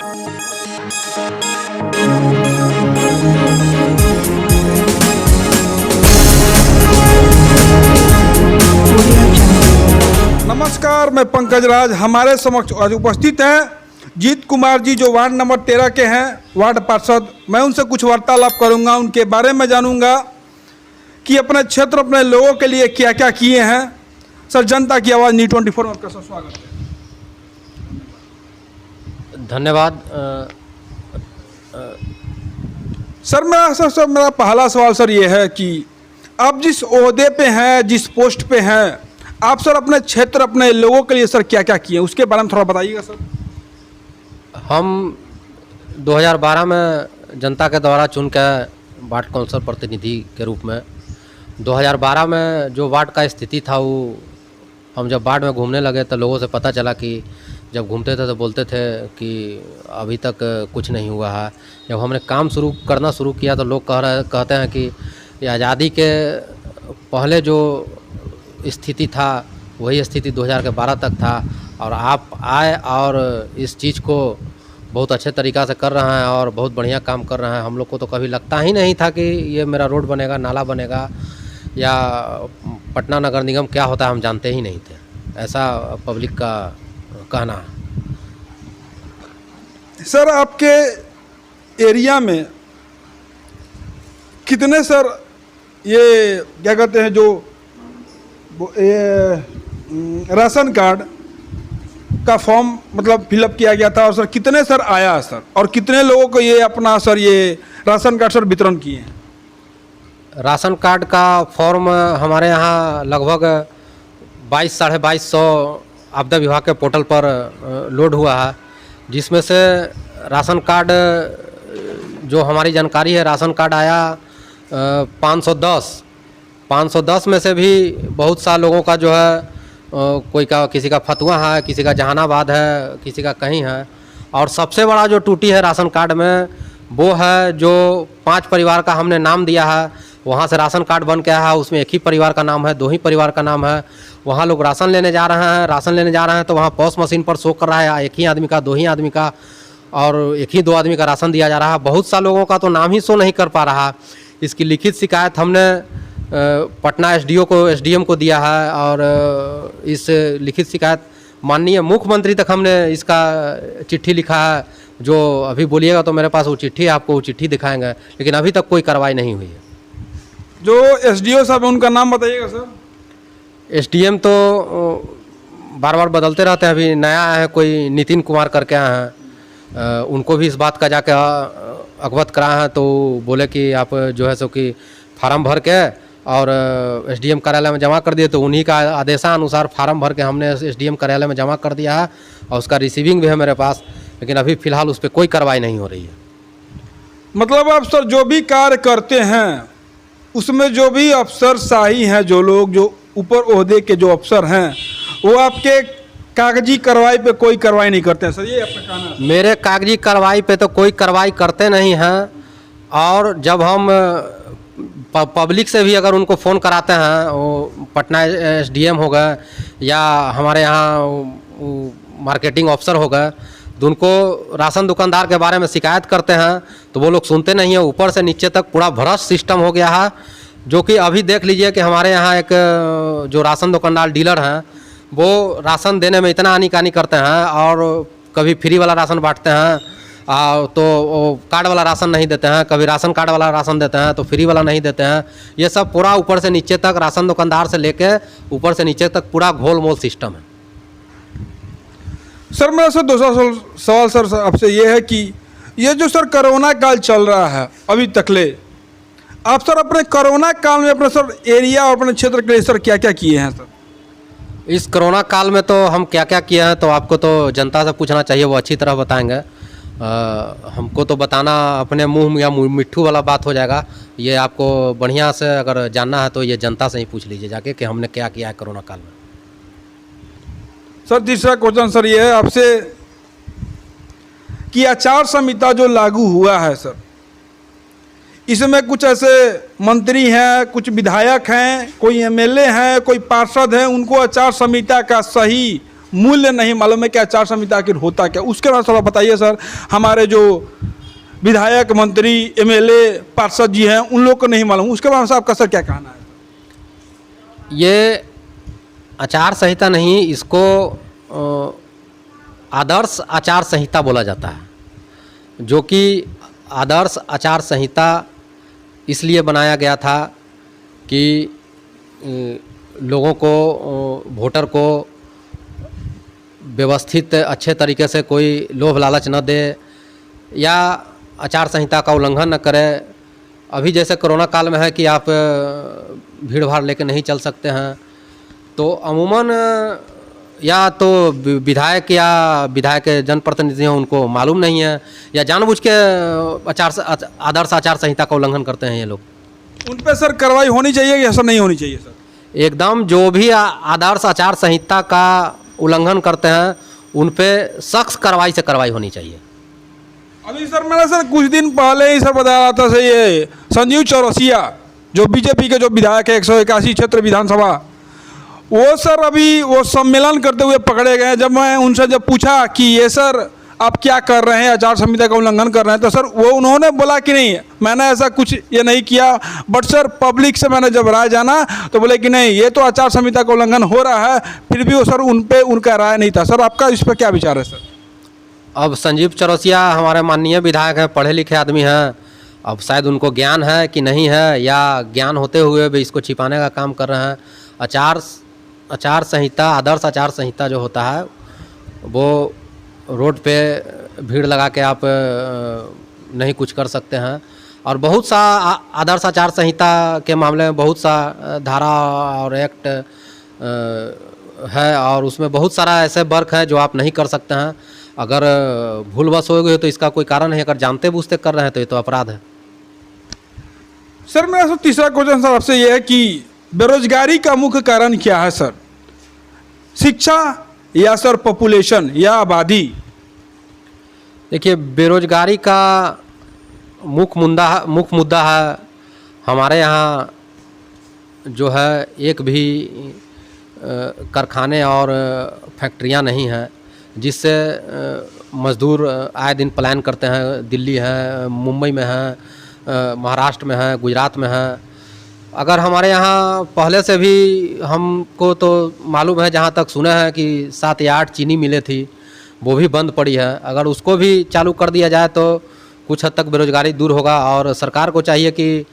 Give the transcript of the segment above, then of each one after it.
नमस्कार, मैं पंकज राज। हमारे समक्ष आज उपस्थित हैं जीत कुमार जी, जो वार्ड नंबर 13 के हैं, वार्ड पार्षद। मैं उनसे कुछ वार्तालाप करूंगा, उनके बारे में जानूंगा कि अपने क्षेत्र, अपने लोगों के लिए क्या क्या किए हैं। सर, जनता की आवाज़ न्यूज़ 24 में आपका स्वागत है। धन्यवाद। सर, मेरा पहला सवाल सर ये है कि आप जिस ओहदे पे हैं, जिस पोस्ट पे हैं, आप सर अपने क्षेत्र, अपने लोगों के लिए सर क्या क्या किए, उसके बारे में थोड़ा बताइएगा सर। हम 2012 में जनता के द्वारा चुन के वार्ड काउंसिलर प्रतिनिधि के रूप में 2012 में जो वार्ड का स्थिति था, वो हम जब वार्ड में घूमने लगे तो लोगों से पता चला कि जब घूमते थे तो बोलते थे कि अभी तक कुछ नहीं हुआ है। जब हमने काम करना शुरू किया तो लोग कहते हैं कि ये आज़ादी के पहले जो स्थिति था वही स्थिति 2012 तक था, और आप आए और इस चीज़ को बहुत अच्छे तरीक़ा से कर रहे हैं और बहुत बढ़िया काम कर रहे हैं। हम लोग को तो कभी लगता ही नहीं था कि ये मेरा रोड बनेगा, नाला बनेगा, या पटना नगर निगम क्या होता है हम जानते ही नहीं थे। ऐसा पब्लिक का कहना है। सर, आपके एरिया में कितने सर ये क्या कहते हैं, जो ये राशन कार्ड का फॉर्म मतलब फिलअप किया गया था, और सर कितने सर आया सर, और कितने लोगों को ये अपना सर ये राशन कार्ड सर वितरण किए हैं? राशन कार्ड का फॉर्म हमारे यहाँ लगभग 2200-2250 आपदा विभाग के पोर्टल पर लोड हुआ है, जिसमें से राशन कार्ड, जो हमारी जानकारी है, राशन कार्ड आया 510 में से भी बहुत सा लोगों का जो है किसी का फतुआ है, किसी का जहानाबाद है, किसी का कहीं है। और सबसे बड़ा जो टूटी है राशन कार्ड में वो है जो 5 परिवार का हमने नाम दिया है, वहाँ से राशन कार्ड बन के आया है, उसमें एक ही परिवार का नाम है, 2 ही परिवार का नाम है। वहाँ लोग राशन लेने जा रहे हैं, तो वहाँ पॉस मशीन पर शो कर रहा है 1 ही आदमी का, 2 ही आदमी का, और 1 ही 2 आदमी का राशन दिया जा रहा है। बहुत सा लोगों का तो नाम ही शो नहीं कर पा रहा। इसकी लिखित शिकायत हमने पटना एसडीएम को दिया है, और इस लिखित शिकायत माननीय मुख्यमंत्री तक हमने इसका चिट्ठी लिखा है। जो अभी बोलिएगा तो मेरे पास वो चिट्ठी है, आपको वो चिट्ठी दिखाएंगे, लेकिन अभी तक कोई कार्रवाई नहीं हुई है। जो एसडीओ साहब है उनका नाम बताइएगा सर। एसडीएम तो बार बार बदलते रहते हैं। अभी नया है, कोई नितिन कुमार करके आए हैं, उनको भी इस बात का जाके अवगत कराए हैं, तो बोले कि आप जो है सो कि फार्म भर के और एसडीएम कार्यालय में जमा कर दिए। तो उन्हीं का आदेशानुसार फार्म भर के हमने एसडीएम कार्यालय में जमा कर दिया है, और उसका रिसीविंग भी है मेरे पास, लेकिन अभी फ़िलहाल उस पर कोई कार्रवाई नहीं हो रही है। मतलब आप सर जो भी कार्य करते हैं उसमें जो भी अफसर शाही हैं, जो लोग जो ऊपर ओहदे के जो अफसर हैं, वो आपके कागजी कार्रवाई पे कोई कार्रवाई नहीं करते हैं सर, ये आपका कहना है? मेरे कागजी कार्रवाई पे तो कोई कार्रवाई करते नहीं हैं, और जब हम पब्लिक से भी अगर उनको फ़ोन कराते हैं, वो पटना एसडीएम हो गए या हमारे यहाँ मार्केटिंग अफसर हो गए, तो उनको राशन दुकानदार के बारे में शिकायत करते हैं तो वो लोग सुनते नहीं हैं। ऊपर से नीचे तक पूरा भ्रष्ट सिस्टम हो गया है, जो कि अभी देख लीजिए कि हमारे यहाँ एक जो राशन दुकानदार डीलर हैं, वो राशन देने में इतना आनी-कानी करते हैं, और कभी फ्री वाला राशन बांटते हैं तो कार्ड वाला राशन नहीं देते हैं, कभी राशन कार्ड वाला राशन देते हैं तो फ्री वाला नहीं देते हैं। ये सब पूरा ऊपर से नीचे तक राशन दुकानदार से लेके ऊपर से नीचे तक पूरा घोल-मोल सिस्टम है। सर, मेरा सर दूसरा सवाल सर आपसे ये है कि ये जो सर कोरोना काल चल रहा है अभी तकले, आप सर अपने कोरोना काल में अपने सर एरिया और अपने क्षेत्र के लिए सर क्या क्या किए हैं सर? इस कोरोना काल में तो हम क्या क्या किए हैं तो आपको तो जनता से पूछना चाहिए, वो अच्छी तरह बताएंगे। हमको तो बताना अपने मुंह या मिट्ठू वाला बात हो जाएगा। ये आपको बढ़िया से अगर जानना है तो ये जनता से ही पूछ लीजिए जाके कि हमने क्या किया है कोरोना काल में। सर, तीसरा क्वेश्चन सर ये है आपसे कि आचार संहिता जो लागू हुआ है सर, इसमें कुछ ऐसे मंत्री हैं, कुछ विधायक हैं, कोई एमएलए हैं, कोई पार्षद हैं, उनको आचार संहिता का सही मूल्य नहीं मालूम है कि आचार संहिता आखिर होता क्या, उसके बारे में थोड़ा बताइए सर। हमारे जो विधायक, मंत्री, एमएलए, पार्षद जी हैं उन लोग को नहीं मालूम, उसके बारे में आपका सर क्या कहना है? ये आचार संहिता नहीं, इसको आदर्श आचार संहिता बोला जाता है, जो कि आदर्श आचार संहिता इसलिए बनाया गया था कि लोगों को, वोटर को व्यवस्थित अच्छे तरीके से कोई लोभ लालच न दे या आचार संहिता का उल्लंघन न करे। अभी जैसे कोरोना काल में है कि आप भीड़ भाड़ लेके नहीं चल सकते हैं, तो अमूमन या तो विधायक या विधायक के जनप्रतिनिधि हैं उनको मालूम नहीं है या जानबूझ के आदर्श आचार संहिता का उल्लंघन करते हैं ये लोग। उन पे सर कार्रवाई होनी चाहिए या सर नहीं होनी चाहिए सर? एकदम, जो भी आदर्श आचार संहिता का उल्लंघन करते हैं उन पे सख्त कार्रवाई से कार्रवाई होनी चाहिए। अभी सर मैंने सर कुछ दिन पहले ही सर बताया रहा था सर, ये संजीव चौरसिया जो बीजेपी के जो विधायक है 181 क्षेत्र विधानसभा, वो सर अभी वो सम्मेलन करते हुए पकड़े गए। जब मैं उनसे पूछा कि ये सर आप क्या कर रहे हैं, आचार संहिता का उल्लंघन कर रहे हैं, तो सर वो उन्होंने बोला कि नहीं मैंने ऐसा कुछ ये नहीं किया, बट सर पब्लिक से मैंने जब राय जाना तो बोले कि नहीं ये तो आचार संहिता का उल्लंघन हो रहा है, फिर भी वो सर उन पे उनका राय नहीं था। सर आपका इस पर क्या विचार है सर? अब संजीव चौरसिया हमारे माननीय विधायक हैं, पढ़े लिखे आदमी हैं, अब शायद उनको ज्ञान है कि नहीं है, या ज्ञान होते हुए भी इसको छिपाने का काम कर रहे हैं। आचार संहिता, आदर्श आचार संहिता जो होता है वो रोड पे भीड़ लगा के आप नहीं कुछ कर सकते हैं। और बहुत सा आदर्श आचार संहिता के मामले में बहुत सा धारा और एक्ट है, और उसमें बहुत सारा ऐसे वर्क है जो आप नहीं कर सकते हैं। अगर भूलवश हो गए तो इसका कोई कारण है, अगर जानते बूझते कर रहे हैं तो ये तो अपराध है। सर मेरा सर तीसरा क्वेश्चन सर आपसे ये है कि बेरोजगारी का मुख्य कारण क्या है सर? शिक्षा या सर पॉपुलेशन या आबादी? देखिए, बेरोजगारी का मुख्य मुद्दा है हमारे यहाँ जो है, एक भी कारखाने और फैक्ट्रियाँ नहीं हैं जिससे मज़दूर आए दिन पलायन करते हैं। दिल्ली है, मुंबई में है, महाराष्ट्र में है, गुजरात में है। अगर हमारे यहाँ पहले से भी हमको तो मालूम है, जहाँ तक सुना है कि 7 या 8 चीनी मिलें थी, वो भी बंद पड़ी है। अगर उसको भी चालू कर दिया जाए तो कुछ हद तक बेरोजगारी दूर होगा। और सरकार को चाहिए कि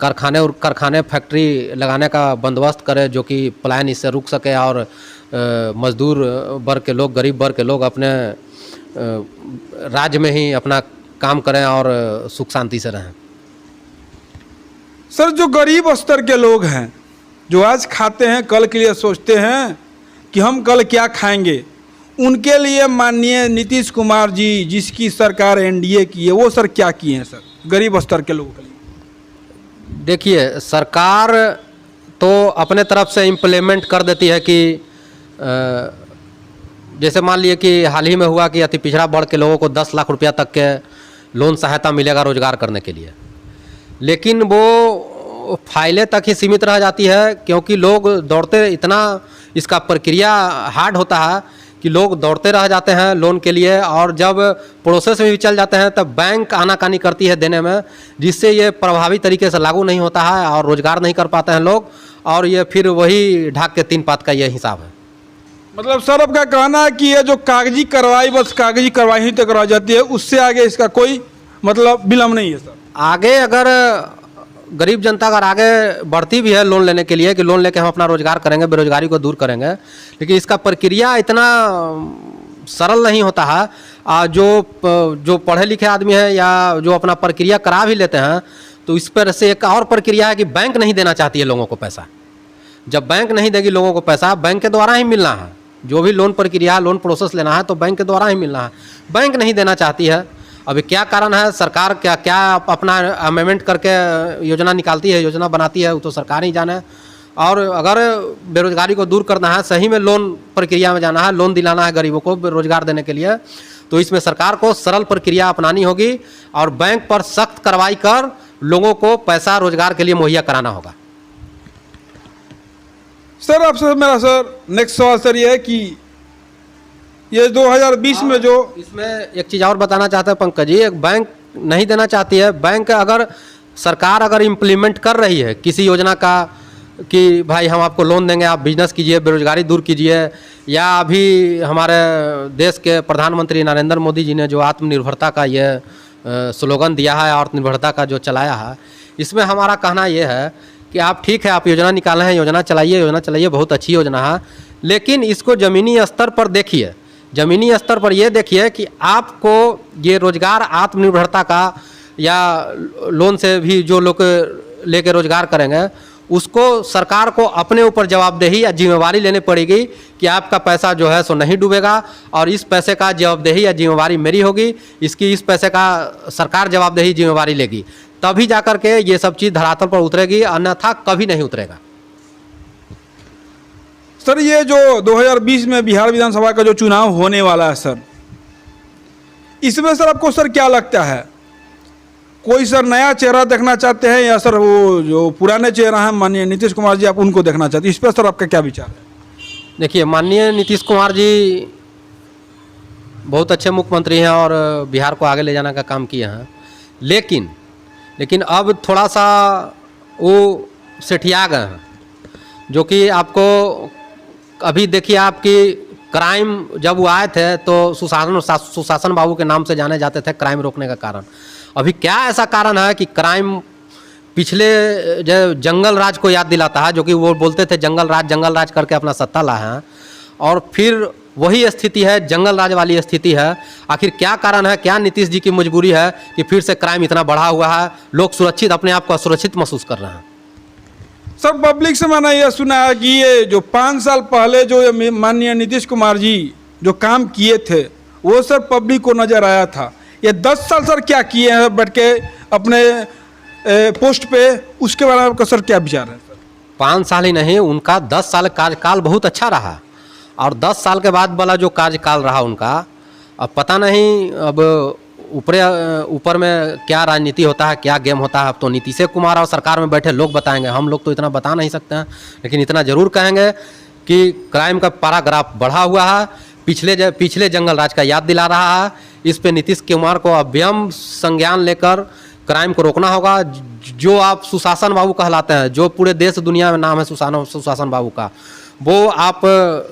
कारखाने फैक्ट्री लगाने का बंदोबस्त करे, जो कि पलायन इससे रुक सके और मजदूर वर्ग के लोग, गरीब वर्ग के लोग अपने राज्य में ही अपना काम करें और सुख शांति से रहें। सर जो गरीब स्तर के लोग हैं, जो आज खाते हैं कल के लिए सोचते हैं कि हम कल क्या खाएंगे, उनके लिए माननीय नीतीश कुमार जी जिसकी सरकार एनडीए की है, वो सर क्या किए हैं सर गरीब स्तर के लोगों के लिए? देखिए, सरकार तो अपने तरफ से इम्प्लीमेंट कर देती है कि जैसे मान लिए कि हाल ही में हुआ कि अति पिछड़ा वर्ग के लोगों को 10 लाख रुपया तक के लोन सहायता मिलेगा रोजगार करने के लिए, लेकिन वो फाइलें तक ही सीमित रह जाती है, क्योंकि लोग दौड़ते, इतना इसका प्रक्रिया हार्ड होता है कि लोग दौड़ते रह जाते हैं लोन के लिए, और जब प्रोसेस में भी चल जाते हैं तब बैंक आनाकानी करती है देने में, जिससे ये प्रभावी तरीके से लागू नहीं होता है और रोजगार नहीं कर पाते हैं लोग, और ये फिर वही ढाक के 3 पात का ये हिसाब है। मतलब सर आपका कहना है कि ये जो कागजी कार्रवाई, बस कागजी कार्रवाई ही तक रह जाती है, उससे आगे इसका कोई मतलब विलम्ब नहीं है सर? आगे अगर गरीब जनता अगर आगे बढ़ती भी है लोन लेने के लिए कि लोन लेके हम अपना रोजगार करेंगे, बेरोजगारी को दूर करेंगे, लेकिन इसका प्रक्रिया इतना सरल नहीं होता है। जो पढ़े लिखे आदमी हैं या जो अपना प्रक्रिया करा भी लेते हैं, तो इस पर से एक और प्रक्रिया है कि बैंक नहीं देना चाहती है लोगों को पैसा। जब बैंक नहीं देगी लोगों को पैसा, बैंक के द्वारा ही मिलना है, जो भी लोन प्रक्रिया, लोन प्रोसेस लेना है तो बैंक के द्वारा ही मिलना है, बैंक नहीं देना चाहती है। अभी क्या कारण है, सरकार क्या अपना अमेंडमेंट करके योजना निकालती है, योजना बनाती है, वो तो सरकार ही जाने। और अगर बेरोजगारी को दूर करना है, सही में लोन प्रक्रिया में जाना है, लोन दिलाना है गरीबों को रोजगार देने के लिए, तो इसमें सरकार को सरल प्रक्रिया अपनानी होगी और बैंक पर सख्त कार्रवाई कर लोगों को पैसा रोजगार के लिए मुहैया कराना होगा। सर आपसे मेरा सर नेक्स्ट सवाल सर ये है कि ये 2020 में जो इसमें एक चीज़ और बताना चाहते हैं पंकज जी, एक बैंक नहीं देना चाहती है। बैंक अगर सरकार अगर इम्प्लीमेंट कर रही है किसी योजना का कि भाई हम आपको लोन देंगे, आप बिजनेस कीजिए, बेरोजगारी दूर कीजिए, या अभी हमारे देश के प्रधानमंत्री नरेंद्र मोदी जी ने जो आत्मनिर्भरता का ये स्लोगन दिया है, आत्मनिर्भरता का जो चलाया है, इसमें हमारा कहना ये है कि आप ठीक है, आप योजना निकाले हैं, योजना चलाइए, बहुत अच्छी योजना है, लेकिन इसको ज़मीनी स्तर पर देखिए। ज़मीनी स्तर पर ये देखिए कि आपको ये रोज़गार आत्मनिर्भरता का या लोन से भी जो लोग लेके रोज़गार करेंगे, उसको सरकार को अपने ऊपर जवाबदेही या जिम्मेवारी लेनी पड़ेगी कि आपका पैसा जो है सो नहीं डूबेगा, और इस पैसे का जवाबदेही या जिम्मेवारी मेरी होगी, इस पैसे का सरकार जवाबदेही जिम्मेवारी लेगी, तभी जाकर के ये सब चीज़ धरातल पर उतरेगी, अन्यथा कभी नहीं उतरेगा। सर ये जो 2020 में बिहार विधानसभा का जो चुनाव होने वाला है सर, इसमें सर आपको सर क्या लगता है, कोई सर नया चेहरा देखना चाहते हैं या सर वो जो पुराने चेहरा हैं माननीय नीतीश कुमार जी, आप उनको देखना चाहते हैं? इस पर सर आपका क्या विचार है? देखिए, माननीय नीतीश कुमार जी बहुत अच्छे मुख्यमंत्री हैं और बिहार को आगे ले जाने का काम किए हैं, लेकिन अब थोड़ा सा वो सेठिया गए हैं, जो कि आपको अभी देखिए, आपकी क्राइम जब वो आए थे तो सुशासन बाबू के नाम से जाने जाते थे क्राइम रोकने का कारण। अभी क्या ऐसा कारण है कि क्राइम पिछले जो जंगल राज को याद दिलाता है, जो कि वो बोलते थे जंगल राज करके अपना सत्ता लाए हैं, और फिर वही स्थिति है, जंगल राज वाली स्थिति है। आखिर क्या कारण है, क्या नीतीश जी की मजबूरी है कि फिर से क्राइम इतना बढ़ा हुआ है, लोग सुरक्षित अपने आप को असुरक्षित महसूस कर रहे हैं? सर पब्लिक से मैंने यह सुना है कि ये जो 5 साल पहले जो माननीय नीतीश कुमार जी जो काम किए थे वो सर पब्लिक को नज़र आया था। ये 10 साल सर क्या किए हैं बैठ के अपने पोस्ट पे, उसके बारे में आपका सर क्या विचार है? सर 5 साल ही नहीं, उनका 10 साल कार्यकाल बहुत अच्छा रहा, और 10 साल के बाद वाला जो कार्यकाल रहा उनका, अब पता नहीं अब ऊपर में क्या राजनीति होता है, क्या गेम होता है। अब तो नीतीश कुमार और सरकार में बैठे लोग बताएंगे, हम लोग तो इतना बता नहीं सकते हैं, लेकिन इतना ज़रूर कहेंगे कि क्राइम का पैराग्राफ बढ़ा हुआ है, पिछले जंगल राज का याद दिला रहा है। इस पे नीतीश कुमार को अभियम संज्ञान लेकर क्राइम को रोकना होगा। जो आप सुशासन बाबू कहलाते हैं, जो पूरे देश दुनिया में नाम है सुशासन बाबू का, वो आप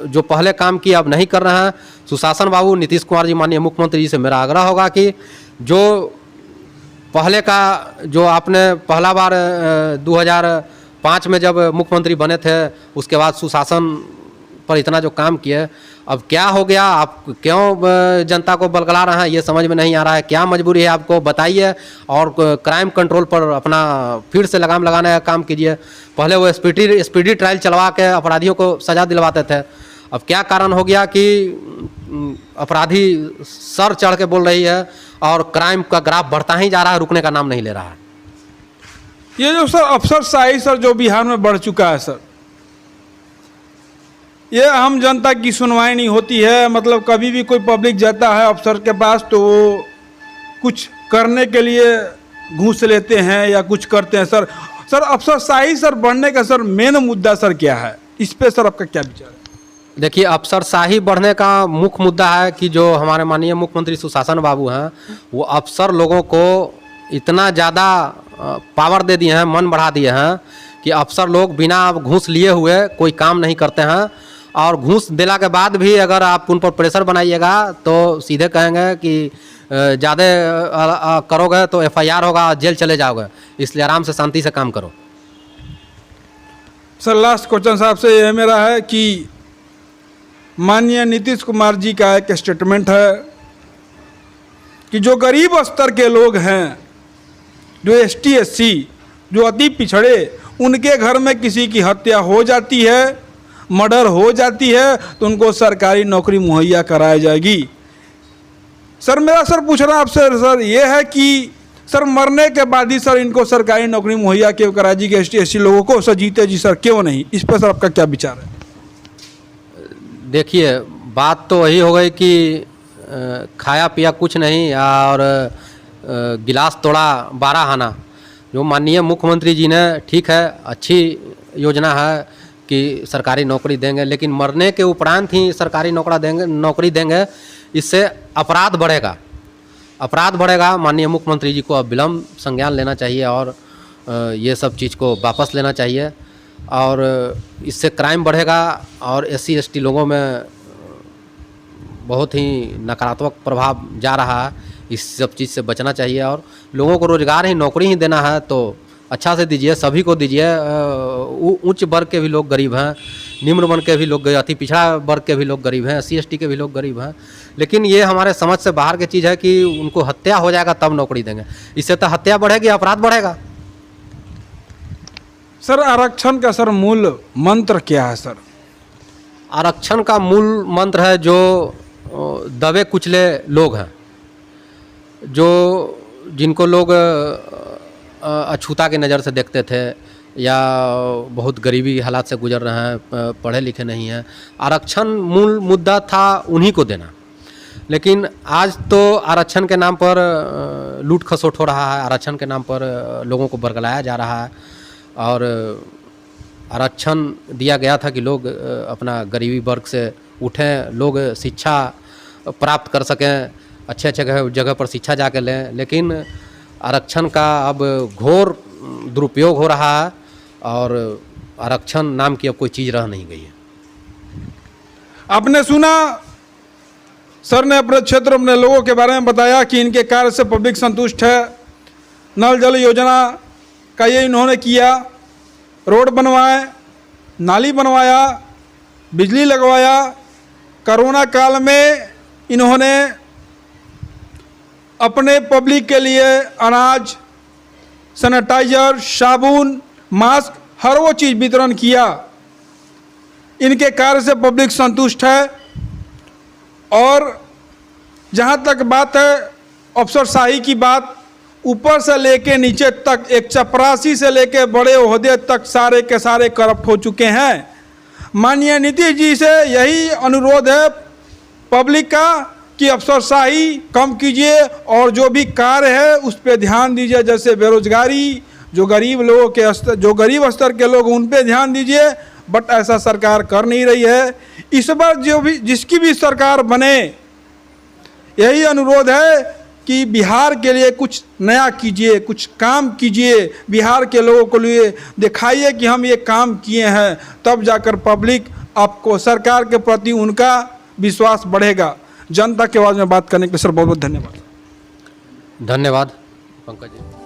जो पहले काम किए अब नहीं कर रहे हैं। सुशासन बाबू, नीतीश कुमार जी माननीय मुख्यमंत्री जी से मेरा आग्रह होगा कि जो पहले का जो आपने पहला बार 2005 में जब मुख्यमंत्री बने थे, उसके बाद सुशासन पर इतना जो काम किए, अब क्या हो गया, आप क्यों जनता को बलगला रहे हैं, ये समझ में नहीं आ रहा है। क्या मजबूरी है आपको बताइए, और क्राइम कंट्रोल पर अपना फिर से लगाम लगाने का काम कीजिए। पहले वो स्पीडी ट्रायल चलवा के अपराधियों को सज़ा दिलवाते थे, अब क्या कारण हो गया कि अपराधी सर चढ़ के बोल रही है और क्राइम का ग्राफ बढ़ता ही जा रहा है, रुकने का नाम नहीं ले रहा है। ये जो सर अफसरशाही सर जो बिहार में बढ़ चुका है सर, ये आम जनता की सुनवाई नहीं होती है। मतलब कभी भी कोई पब्लिक जाता है अफसर के पास तो वो कुछ करने के लिए घूस लेते हैं या कुछ करते हैं। सर अफसरशाही सर बढ़ने का सर मेन मुद्दा सर क्या है, इस पे सर आपका क्या विचार है? देखिए, अफसरशाही बढ़ने का मुख्य मुद्दा है कि जो हमारे माननीय मुख्यमंत्री सुशासन बाबू हैं, वो अफसर लोगों को इतना ज़्यादा पावर दे दिए हैं, मन बढ़ा दिए हैं कि अफसर लोग बिना घूस लिए हुए कोई काम नहीं करते हैं, और घूस दिला के बाद भी अगर आप उन पर प्रेशर बनाइएगा तो सीधे कहेंगे कि ज़्यादा करोगे तो FIR होगा, जेल चले जाओगे, इसलिए आराम से शांति से काम करो। सर लास्ट क्वेश्चन साहब से यह मेरा है कि माननीय नीतीश कुमार जी का एक स्टेटमेंट है कि जो गरीब स्तर के लोग हैं, जो ST SC जो अति पिछड़े, उनके घर में किसी की हत्या हो जाती है, मर्डर हो जाती है, तो उनको सरकारी नौकरी मुहैया कराई जाएगी। सर मेरा सर पूछ रहा आपसे सर ये है कि सर मरने के बाद ही सर इनको सरकारी नौकरी मुहैया क्यों कराई जाएगी ST SC लोगों को, सर जीते जी सर क्यों नहीं? इस पर सर आपका क्या विचार है? देखिए, बात तो वही हो गई कि खाया पिया कुछ नहीं और गिलास तोड़ा 12 आना। जो माननीय मुख्यमंत्री जी ने, ठीक है, अच्छी योजना है कि सरकारी नौकरी देंगे, लेकिन मरने के उपरांत ही सरकारी नौकरी देंगे, इससे अपराध बढ़ेगा। माननीय मुख्यमंत्री जी को अब विलम्ब संज्ञान लेना चाहिए और ये सब चीज़ को वापस लेना चाहिए, और इससे क्राइम बढ़ेगा और SC ST लोगों में बहुत ही नकारात्मक प्रभाव जा रहा है। इस सब चीज़ से बचना चाहिए और लोगों को रोज़गार ही, नौकरी ही देना है तो अच्छा से दीजिए, सभी को दीजिए। उच्च वर्ग के भी लोग गरीब हैं, निम्न वर्ग के भी लोग, अति पिछड़ा वर्ग के भी लोग गरीब हैं, SC ST के भी लोग गरीब हैं, लेकिन ये हमारे समझ से बाहर की चीज़ है कि उनको हत्या हो जाएगा तब नौकरी देंगे। इससे तो हत्या बढ़ेगी, अपराध बढ़ेगा। सर आरक्षण का सर मूल मंत्र क्या है सर? आरक्षण का मूल मंत्र है जो दबे कुचले लोग हैं, जिनको लोग अछूता की नज़र से देखते थे या बहुत गरीबी हालात से गुजर रहे हैं, पढ़े लिखे नहीं हैं। आरक्षण मूल मुद्दा था उन्हीं को देना, लेकिन आज तो आरक्षण के नाम पर लूट खसोट हो रहा है, आरक्षण के नाम पर लोगों को बरगलाया जा रहा है। और आरक्षण दिया गया था कि लोग अपना गरीबी वर्ग से उठें, लोग शिक्षा प्राप्त कर सकें, अच्छे जगह पर शिक्षा जाके लें, लेकिन आरक्षण का अब घोर दुरुपयोग हो रहा है और आरक्षण नाम की अब कोई चीज़ रह नहीं गई है। आपने सुना, सर ने अपने क्षेत्र में लोगों के बारे में बताया कि इनके कार्य से पब्लिक संतुष्ट है। नल जल योजना का ये इन्होंने किया, रोड बनवाए, नाली बनवाया, बिजली लगवाया। कोरोना काल में इन्होंने अपने पब्लिक के लिए अनाज, सैनिटाइजर, साबुन, मास्क, हर वो चीज़ वितरण किया। इनके कार्य से पब्लिक संतुष्ट है। और जहाँ तक बात है अफसरशाही की बात, ऊपर से लेके नीचे तक, एक चपरासी से लेके बड़े ओहदे तक सारे के सारे करप्ट हो चुके हैं। माननीय नीतीश जी से यही अनुरोध है पब्लिक का कि अफसरशाही कम कीजिए और जो भी कार्य है उस पर ध्यान दीजिए। जैसे बेरोजगारी, जो गरीब लोगों के स्तर, जो गरीब स्तर के लोग, उन पे ध्यान दीजिए, बट ऐसा सरकार कर नहीं रही है। इस बार जिसकी भी सरकार बने, यही अनुरोध है कि बिहार के लिए कुछ नया कीजिए, कुछ काम कीजिए, बिहार के लोगों को लिए दिखाइए कि हम ये काम किए हैं, तब जाकर पब्लिक आपको, सरकार के प्रति उनका विश्वास बढ़ेगा। जनता के आवाज़ में बात करने के लिए सर बहुत बहुत धन्यवाद। धन्यवाद पंकज जी।